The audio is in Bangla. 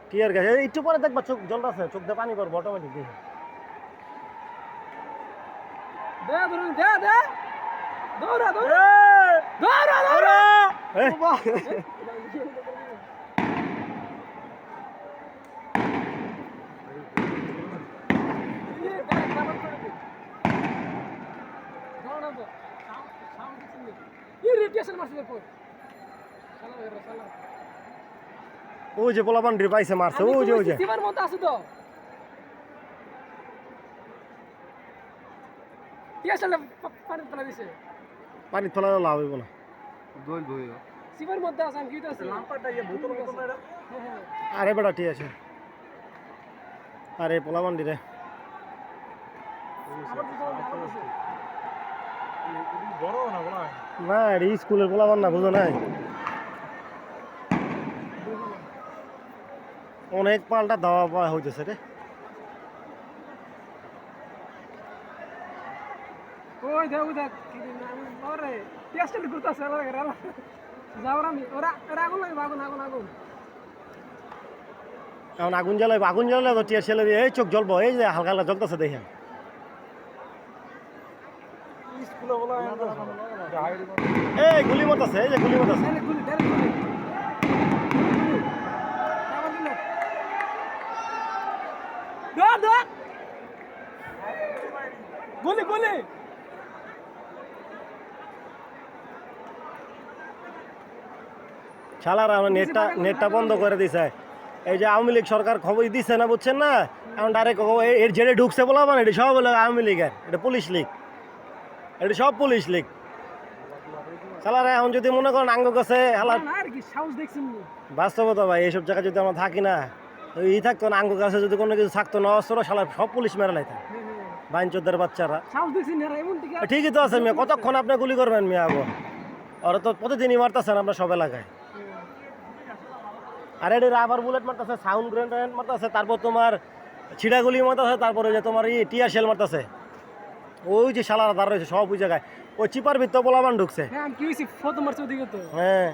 কি আর গ্যাস একটু পরে দেখবা চোখ জল আছে চোখ দিয়ে পানি করবো অটোমেটিক দেখে ওই যে পোলা পান্ডির পাইছে মারছে ওই যে পানি ফেলা লাভ হইব না আরে বেটা ঠিক আছে আরে পোলা পান্ডি রে না এটা স্কুলের পোলা পান না বুঝো নাই অনেক পাল্টা দেওয়া পাওয়া হইতেছে রে এখন আগুন জ্বালাই তো টিয়া ছেলে এই চোখ জ্বলবো এই যে হালকা হালকা জ্বলতেছে দেখেন এই গুলি মতাছে এই যে গুলি মতাছে শালারা নেটটা বন্ধ করে দিছে এই যে আওয়ামী লীগ সরকার খবর দিচ্ছে না বুঝছেন না এখন ডাইরেক্ট এর জেলে ঢুকছে বলা মানে এটা সব হলো আওয়ামী লীগের এটা পুলিশ লীগ এটা সব পুলিশ লীগ শালারা এখন যদি মনে করেন আঙ্গ কাছে বাস্তবতা ভাই এইসব জায়গায় যদি আমরা থাকি না ই থাকতো না আঙ্গ কাছে যদি কোনো কিছু থাকতো না অস্ত্র শালা সব পুলিশ মেরে লাইতো বাইনচোদ্দের বাচ্চারা ঠিকই তো আছে মিয়া কতক্ষণ আপনি গুলি করবেন মিয়া আবো ওরা তো প্রতিদিনই মারতেছেন আপনার সব এলাকায় আর এটা রাবার বুলেট মারতেছে সাউন্ড গ্রেনেড মারতেছে তারপর তোমার ছিড়াগুলি মারতেছে তারপরে যে তোমার টিয়ার শেল মারতেছে ওই যে শালারা দাঁড় রয়েছে সব ওই জায়গায় ওই চিপার ভিতর পোলাবান ঢুকছে হ্যাঁ